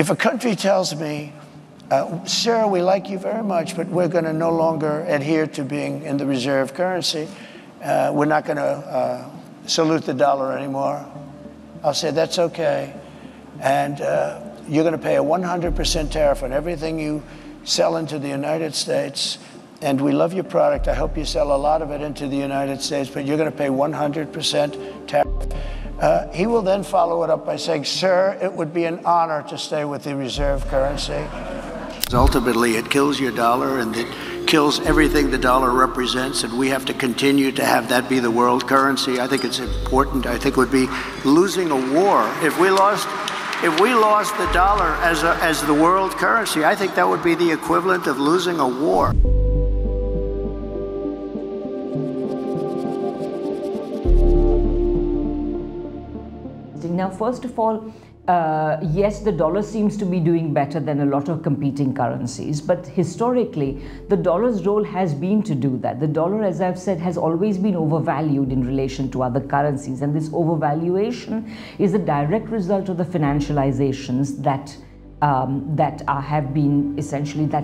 If a country tells me, sir, we like you very much, but we're going to no longer adhere to being in the reserve currency, we're not going to salute the dollar anymore, I'll say, that's okay. And you're going to pay a 100% tariff on everything you sell into the United States. And we love your product. I hope you sell a lot of it into the United States, but you're going to pay 100% tariff. He will then follow it up by saying, sir, it would be an honor to stay with the reserve currency. Ultimately, it kills your dollar and it kills everything the dollar represents, and we have to continue to have that be the world currency. I think it's important. I think it would be losing a war. If we lost the dollar as the world currency, I think that would be the equivalent of losing a war. Now, first of all, yes, the dollar seems to be doing better than a lot of competing currencies, but historically, the dollar's role has been to do that. The dollar, as I've said, has always been overvalued in relation to other currencies, and this overvaluation is a direct result of the financializations that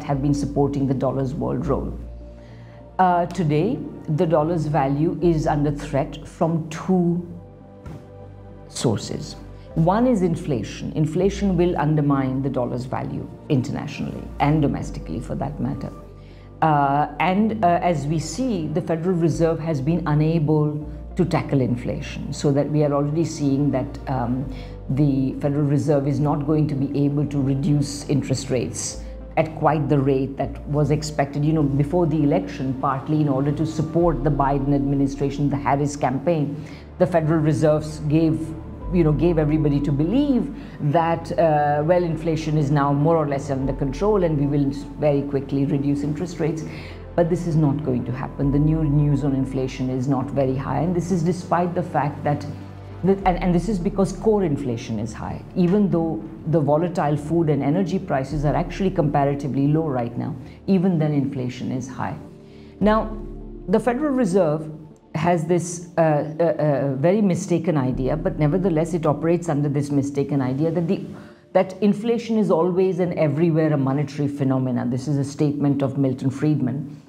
have been supporting the dollar's world role. Today, the dollar's value is under threat from two sources. One is inflation. Inflation will undermine the dollar's value internationally and domestically, for that matter. As we see, the Federal Reserve has been unable to tackle inflation, so that we are already seeing that the Federal Reserve is not going to be able to reduce interest rates at quite the rate that was expected. You know, before the election, partly in order to support the Biden administration, the Harris campaign, the Federal Reserve gave everybody to believe that, well, inflation is now more or less under control and we will very quickly reduce interest rates. But this is not going to happen. The new news on inflation is not very high, and this is despite the fact that, and this is because core inflation is high, even though the volatile food and energy prices are actually comparatively low right now. Even then, inflation is high. Now, the Federal Reserve has this very mistaken idea, but nevertheless it operates under this mistaken idea that inflation is always and everywhere a monetary phenomenon. This is a statement of Milton Friedman.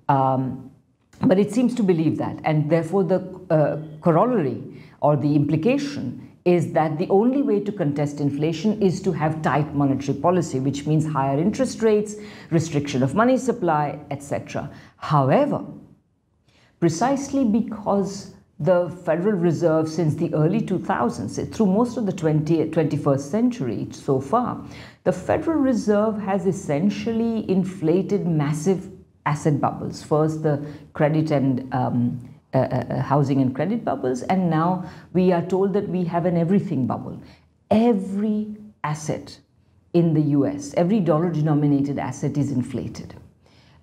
But it seems to believe that, and therefore the corollary or the implication is that the only way to contest inflation is to have tight monetary policy, which means higher interest rates, restriction of money supply, etc. However, precisely because the Federal Reserve since the early 2000s, through most of the 21st century so far, the Federal Reserve has essentially inflated massive asset bubbles. First, the credit and housing and credit bubbles, and now we are told that we have an everything bubble. Every asset in the US, every dollar-denominated asset is inflated.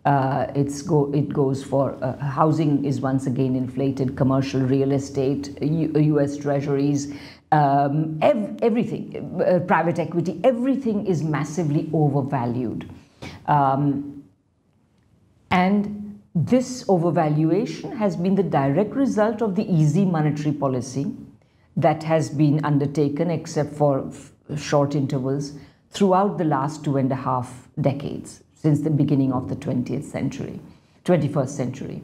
It goes for housing is once again inflated, commercial real estate, US treasuries, everything, private equity, everything is massively overvalued. And this overvaluation has been the direct result of the easy monetary policy that has been undertaken, except for short intervals, throughout the last 2.5 decades. Since the beginning of the 21st century.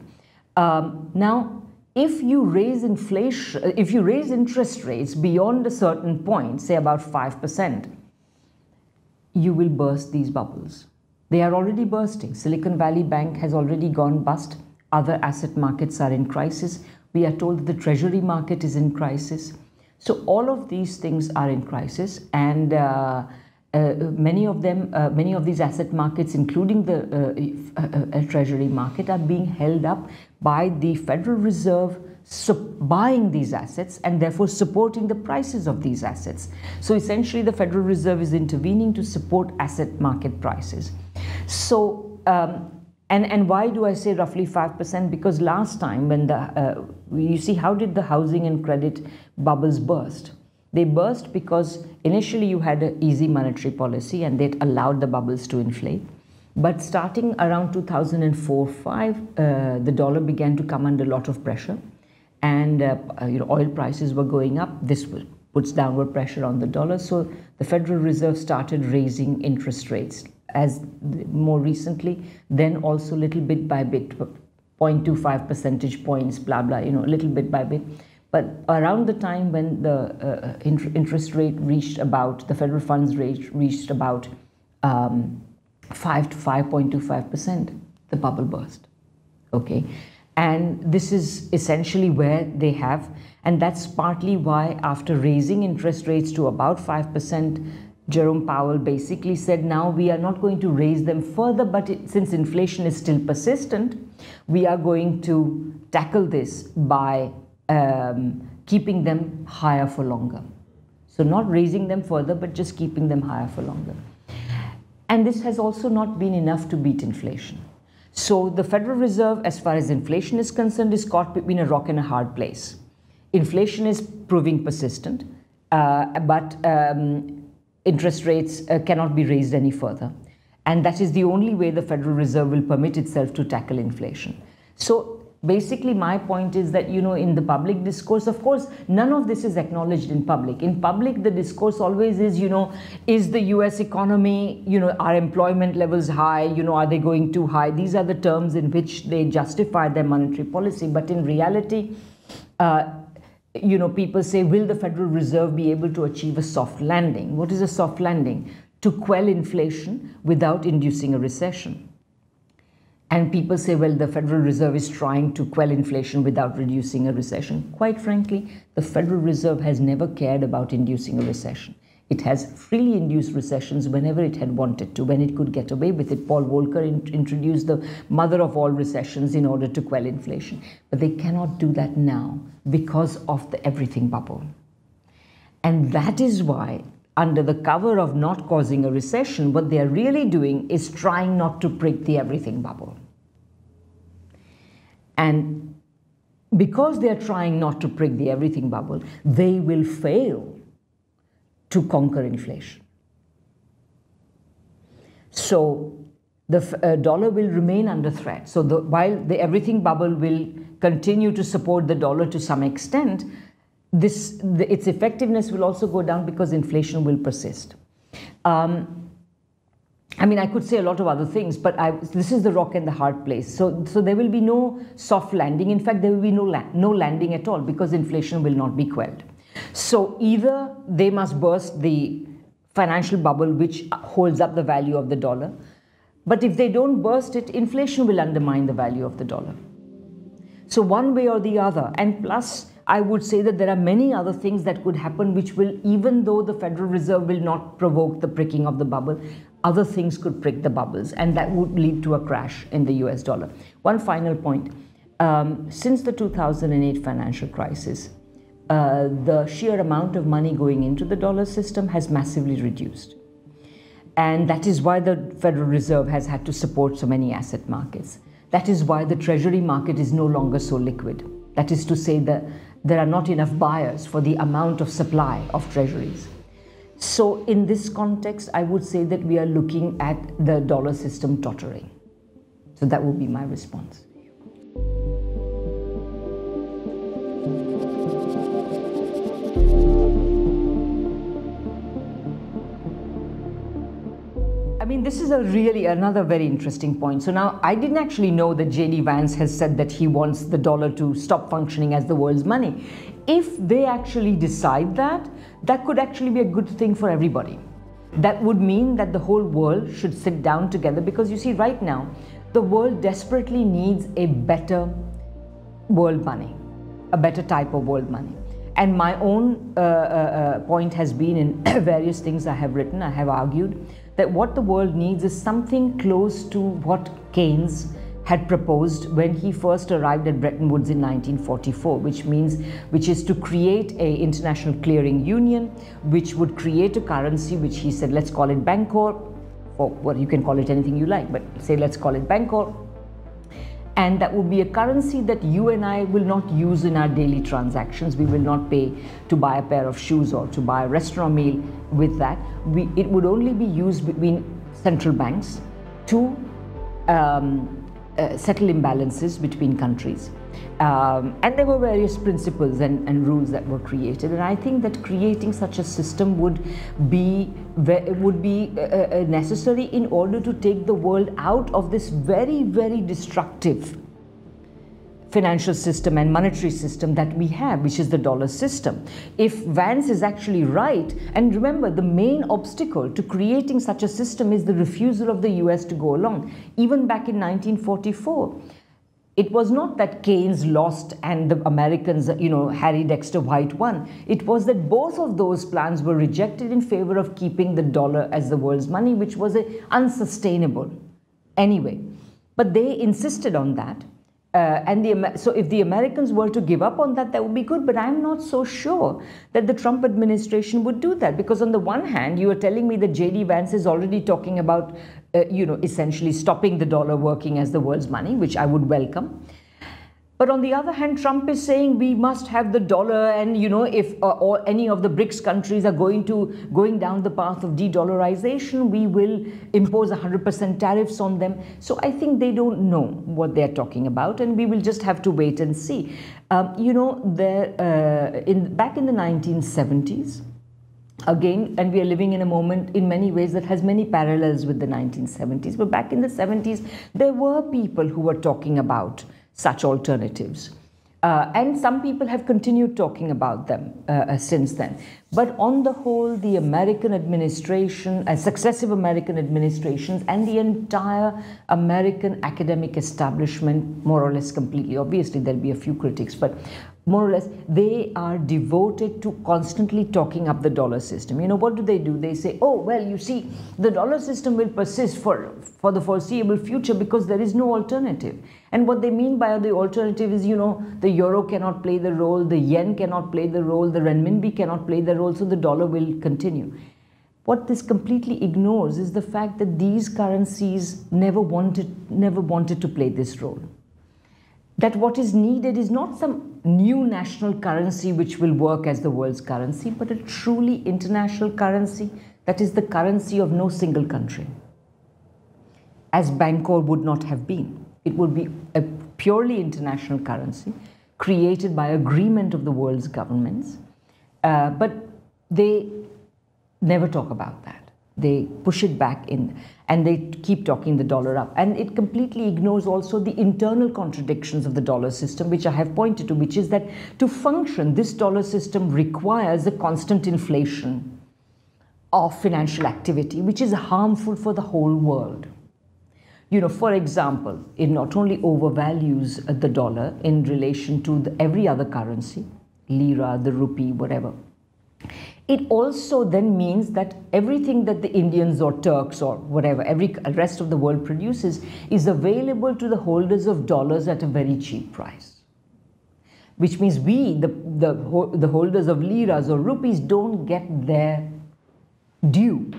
Now, if you raise inflation, if you raise interest rates beyond a certain point, say about 5%, you will burst these bubbles. They are already bursting. Silicon Valley Bank has already gone bust. Other asset markets are in crisis. We are told that the treasury market is in crisis. So all of these things are in crisis, and many of these asset markets, including the treasury market, are being held up by the Federal Reserve buying these assets and therefore supporting the prices of these assets. So essentially, the Federal Reserve is intervening to support asset market prices. So, and why do I say roughly 5%? Because last time when you see, how did the housing and credit bubbles burst? They burst because initially you had an easy monetary policy and that allowed the bubbles to inflate. But starting around 2004-05, the dollar began to come under a lot of pressure, and oil prices were going up. This puts downward pressure on the dollar. So the Federal Reserve started raising interest rates as more recently, then also little bit by bit, 0.25 percentage points, blah, blah, little bit by bit. But around the time when the interest rate reached about, the federal funds rate reached about 5 to 5.25%, the bubble burst, okay? And this is essentially where they have, and that's partly why after raising interest rates to about 5%, Jerome Powell basically said, now we are not going to raise them further, but since inflation is still persistent, we are going to tackle this by keeping them higher for longer. So not raising them further, but just keeping them higher for longer. And this has also not been enough to beat inflation. So the Federal Reserve, as far as inflation is concerned, is caught between a rock and a hard place. Inflation is proving persistent, but interest rates cannot be raised any further. And that is the only way the Federal Reserve will permit itself to tackle inflation. So basically my point is that, in the public discourse, of course, none of this is acknowledged in public. In public, the discourse always is, is the US economy, are employment levels high, are they going too high? These are the terms in which they justify their monetary policy. But in reality, people say, will the Federal Reserve be able to achieve a soft landing? What is a soft landing? To quell inflation without inducing a recession. And people say, well, the Federal Reserve is trying to quell inflation without reducing a recession. Quite frankly, the Federal Reserve has never cared about inducing a recession. It has freely induced recessions whenever it had wanted to, when it could get away with it. Paul Volcker introduced the mother of all recessions in order to quell inflation. But they cannot do that now because of the everything bubble. And that is why, under the cover of not causing a recession, what they are really doing is trying not to prick the everything bubble. And because they are trying not to prick the everything bubble, they will fail to conquer inflation. So the dollar will remain under threat. So while the everything bubble will continue to support the dollar to some extent, its effectiveness will also go down because inflation will persist. I could say a lot of other things, but this is the rock and the hard place. So there will be no soft landing. In fact, there will be no landing at all because inflation will not be quelled. So either they must burst the financial bubble which holds up the value of the dollar, but if they don't burst it, inflation will undermine the value of the dollar. So one way or the other, and plus, I would say that there are many other things that could happen which will, even though the Federal Reserve will not provoke the pricking of the bubble, other things could prick the bubbles, and that would lead to a crash in the US dollar. One final point. Since the 2008 financial crisis, the sheer amount of money going into the dollar system has massively reduced. And that is why the Federal Reserve has had to support so many asset markets. That is why the treasury market is no longer so liquid. That is to say that there are not enough buyers for the amount of supply of treasuries. So in this context, I would say that we are looking at the dollar system tottering. So that would be my response. This is another very interesting point. So now, I didn't actually know that J.D. Vance has said that he wants the dollar to stop functioning as the world's money. If they actually decide that, that could actually be a good thing for everybody. That would mean that the whole world should sit down together, because you see, right now, the world desperately needs a better world money, a better type of world money. And my own point has been in various things I have written, I have argued, that what the world needs is something close to what Keynes had proposed when he first arrived at Bretton Woods in 1944, which is to create an international clearing union, which would create a currency which he said, let's call it Bancor, or well, you can call it anything you like, but say let's call it Bancor. And that would be a currency that you and I will not use in our daily transactions. We will not pay to buy a pair of shoes or to buy a restaurant meal with that. It would only be used between central banks to settle imbalances between countries. And there were various principles and rules that were created. And I think that creating such a system would be necessary in order to take the world out of this very, very destructive financial system and monetary system that we have, which is the dollar system. If Vance is actually right, and remember, the main obstacle to creating such a system is the refusal of the US to go along. Even back in 1944, it was not that Keynes lost and the Americans, Harry Dexter White won. It was that both of those plans were rejected in favor of keeping the dollar as the world's money, which was unsustainable anyway. But they insisted on that. So if the Americans were to give up on that, that would be good. But I'm not so sure that the Trump administration would do that. Because on the one hand, you are telling me that J.D. Vance is already talking about, essentially stopping the dollar working as the world's money, which I would welcome. But on the other hand, Trump is saying we must have the dollar, and if or any of the BRICS countries are going down the path of de-dollarization, we will impose 100% tariffs on them. So I think they don't know what they're talking about, and we will just have to wait and see. Back in the 1970s, again, and we are living in a moment in many ways that has many parallels with the 1970s. But back in the 70s, there were people who were talking about such alternatives. And some people have continued talking about them since then. But on the whole, the American administration, successive American administrations, and the entire American academic establishment, more or less completely, obviously there'll be a few critics, but more or less, they are devoted to constantly talking up the dollar system. What do? They say, oh, well, you see, the dollar system will persist for the foreseeable future because there is no alternative. And what they mean by the alternative is, the euro cannot play the role, the yen cannot play the role, the renminbi cannot play the role, so the dollar will continue. What this completely ignores is the fact that these currencies never wanted to play this role. That what is needed is not some new national currency which will work as the world's currency, but a truly international currency that is the currency of no single country, as Bancor would not have been. It would be a purely international currency created by agreement of the world's governments, but they never talk about that. They push it back in, and they keep talking the dollar up. And it completely ignores also the internal contradictions of the dollar system, which I have pointed to, which is that to function, this dollar system requires a constant inflation of financial activity, which is harmful for the whole world. For example, it not only overvalues the dollar in relation to every other currency, lira, the rupee, whatever. It also then means that everything that the Indians or Turks or whatever, every rest of the world produces is available to the holders of dollars at a very cheap price. Which means we, the holders of liras or rupees, don't get their due.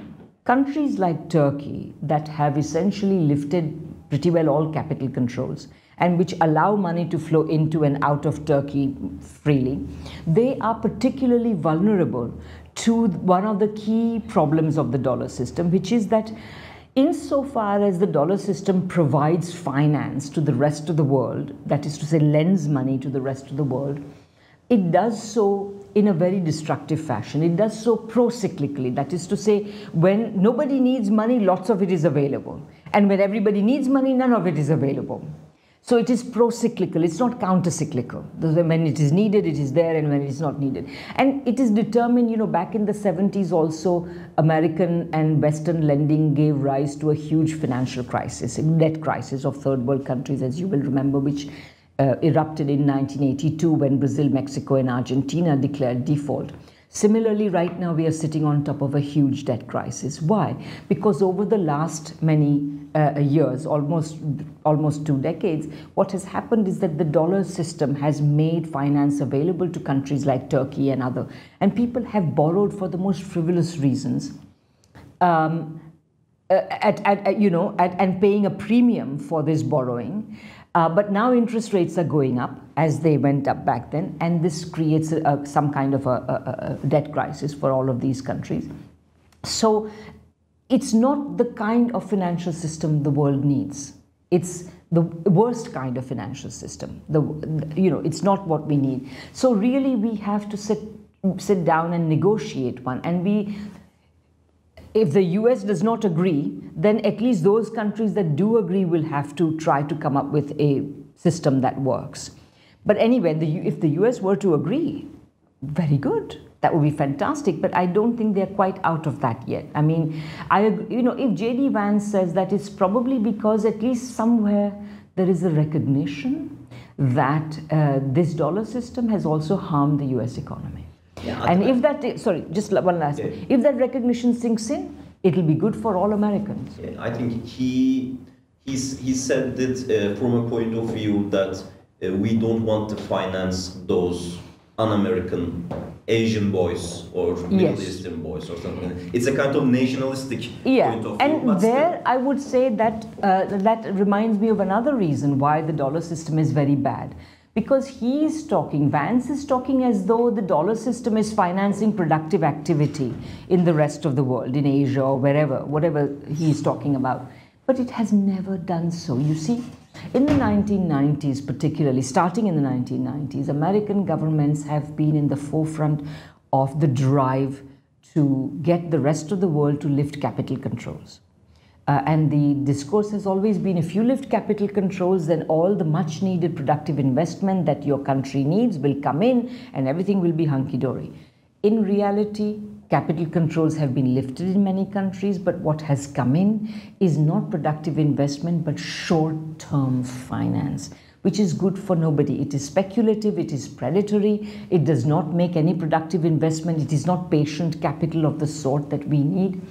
Countries like Turkey that have essentially lifted pretty well all capital controls and which allow money to flow into and out of Turkey freely, they are particularly vulnerable to one of the key problems of the dollar system, which is that insofar as the dollar system provides finance to the rest of the world, that is to say lends money to the rest of the world, it does so in a very destructive fashion. It does so pro-cyclically. That is to say, when nobody needs money, lots of it is available. And when everybody needs money, none of it is available. So it is pro-cyclical, it's not counter-cyclical. When it is needed, it is there, and when it is not needed. And it is determined, back in the 70s also, American and Western lending gave rise to a huge financial crisis, a debt crisis of third world countries, as you will remember, which erupted in 1982 when Brazil, Mexico, and Argentina declared default. Similarly, right now we are sitting on top of a huge debt crisis. Why? Because over the last many years, almost 2 decades, what has happened is that the dollar system has made finance available to countries like Turkey and other, and people have borrowed for the most frivolous reasons, and paying a premium for this borrowing. But now interest rates are going up as they went up back then, and this creates some kind of a debt crisis for all of these countries. So it's not the kind of financial system the world needs. It's the worst kind of financial system. It's not what we need. So really we have to sit down and negotiate one. And if the US does not agree, then at least those countries that do agree will have to try to come up with a system that works. But anyway, if the US were to agree, very good. That would be fantastic, but I don't think they're quite out of that yet. I mean, if J.D. Vance says that, it's probably because at least somewhere there is a recognition that this dollar system has also harmed the US economy. Yeah, and if that, sorry, just one last thing. If that recognition sinks in, it'll be good for all Americans. Yeah, I think he said it from a point of view that we don't want to finance those un-American Asian boys or Middle Eastern boys or something. It's a kind of nationalistic point of view. And there I would say that that reminds me of another reason why the dollar system is very bad. Because Vance is talking as though the dollar system is financing productive activity in the rest of the world, in Asia or whatever he's talking about. But it has never done so. You see, in the 1990s, particularly, starting in the 1990s, American governments have been in the forefront of the drive to get the rest of the world to lift capital controls. And the discourse has always been, if you lift capital controls, then all the much needed productive investment that your country needs will come in and everything will be hunky-dory. In reality, capital controls have been lifted in many countries, but what has come in is not productive investment, but short-term finance, which is good for nobody. It is speculative, it is predatory, it does not make any productive investment, it is not patient capital of the sort that we need,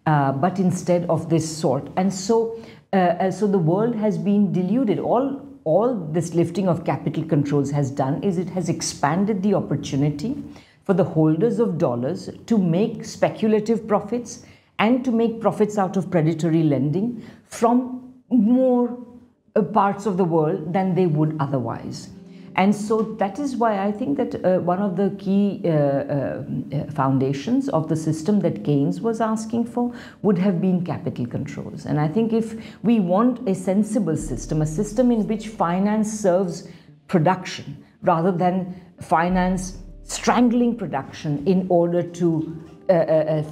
but instead of this sort. And so the world has been deluded. All this lifting of capital controls has done is it has expanded the opportunity for the holders of dollars to make speculative profits and to make profits out of predatory lending from more parts of the world than they would otherwise. And so that is why I think that one of the key foundations of the system that Keynes was asking for would have been capital controls. And I think if we want a sensible system, a system in which finance serves production rather than finance strangling production in order to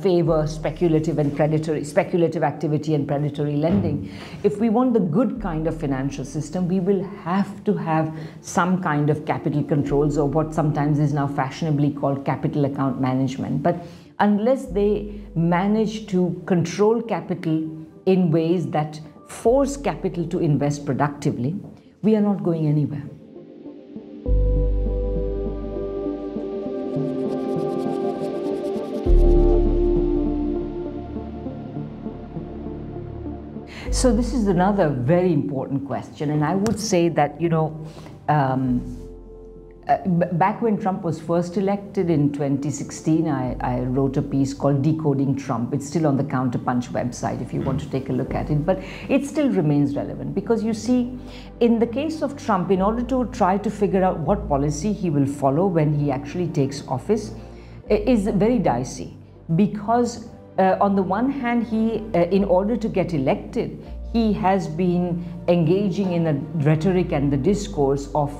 favor speculative activity and predatory lending. If we want the good kind of financial system, we will have to have some kind of capital controls, or what sometimes is now fashionably called capital account management. But unless they manage to control capital in ways that force capital to invest productively, we are not going anywhere. So this is another very important question, and I would say that, back when Trump was first elected in 2016, I wrote a piece called Decoding Trump. It's still on the Counterpunch website if you want to take a look at it, but it still remains relevant because you see, in the case of Trump, in order to try to figure out what policy he will follow when he actually takes office is very dicey, because on the one hand, he, in order to get elected, he has been engaging in a rhetoric and the discourse of,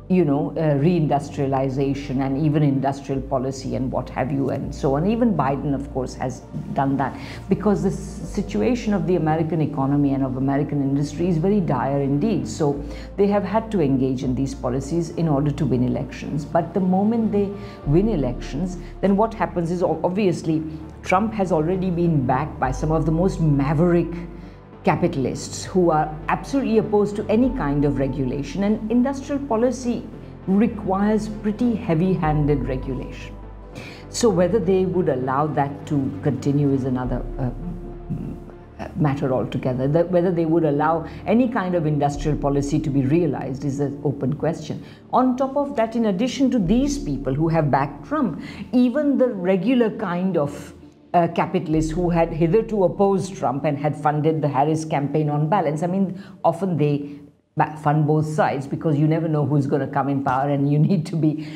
reindustrialization and even industrial policy and what have you and so on. Even Biden, of course, has done that because the situation of the American economy and of American industry is very dire indeed. So they have had to engage in these policies in order to win elections. But the moment they win elections, then what happens is, obviously, Trump has already been backed by some of the most maverick capitalists who are absolutely opposed to any kind of regulation, and industrial policy requires pretty heavy-handed regulation. So whether they would allow that to continue is another matter altogether. Whether they would allow any kind of industrial policy to be realized is an open question. On top of that, in addition to these people who have backed Trump, even the regular kind of capitalists who had hitherto opposed Trump and had funded the Harris campaign on balance, I mean, often they fund both sides, because you never know who's going to come in power, and you need to be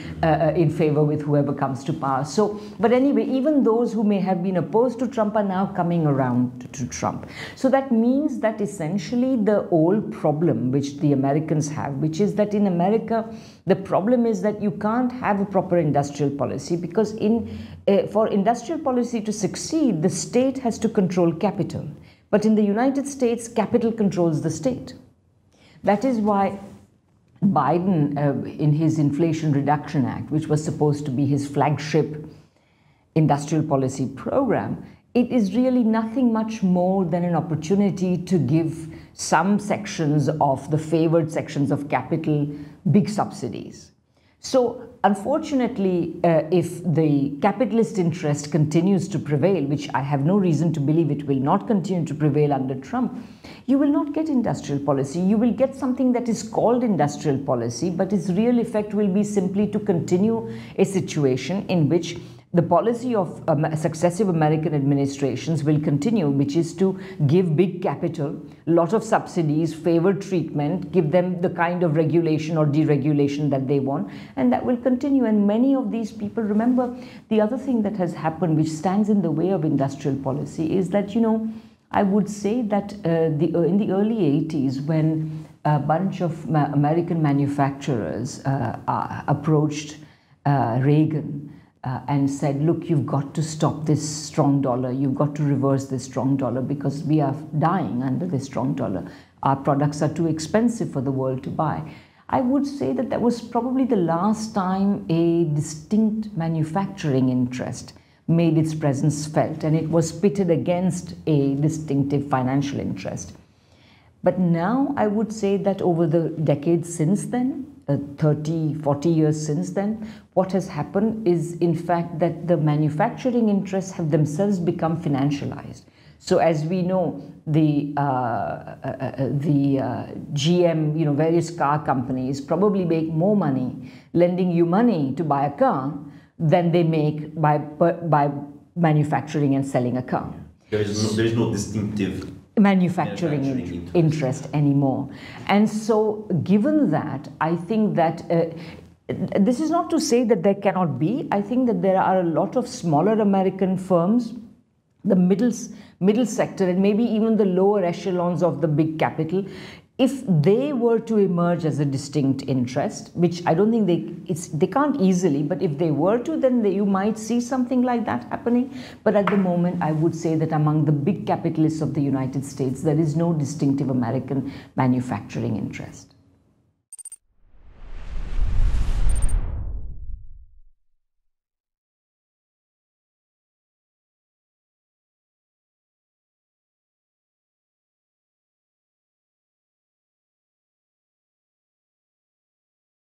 in favor with whoever comes to power. So, but anyway, even those who may have been opposed to Trump are now coming around to Trump. So that means that essentially the old problem which the Americans have, which is that in America, the problem is that you can't have a proper industrial policy, because for industrial policy to succeed, the state has to control capital. But in the United States, capital controls the state. That is why Biden, in his Inflation Reduction Act, which was supposed to be his flagship industrial policy program, it is really nothing much more than an opportunity to give some sections of the favored sections of capital big subsidies. So unfortunately, if the capitalist interest continues to prevail, which I have no reason to believe it will not continue to prevail under Trump, you will not get industrial policy. You will get something that is called industrial policy, but its real effect will be simply to continue a situation in which the policy of successive American administrations will continue, which is to give big capital a lot of subsidies, favored treatment, give them the kind of regulation or deregulation that they want, and that will continue. And many of these people, remember, the other thing that has happened which stands in the way of industrial policy is that, you know, I would say that in the early 80s, when a bunch of American manufacturers approached Reagan and said, look, you've got to stop this strong dollar. You've got to reverse this strong dollar, because we are dying under this strong dollar. Our products are too expensive for the world to buy. I would say that that was probably the last time a distinct manufacturing interest made its presence felt, and it was pitted against a distinctive financial interest. But now I would say that over the decades since then, 30, 40 years since then, what has happened is, in fact, that the manufacturing interests have themselves become financialized. So as we know, the GM, you know, various car companies probably make more money lending you money to buy a car than they make by manufacturing and selling a car. There is no distinctive manufacturing interest anymore. And so given that, I think that this is not to say that there cannot be. I think that there are a lot of smaller American firms, the middle sector, and maybe even the lower echelons of the big capital, if they were to emerge as a distinct interest, which I don't think they can't easily, but if they were to, then you might see something like that happening. But at the moment, I would say that among the big capitalists of the United States, there is no distinctive American manufacturing interest.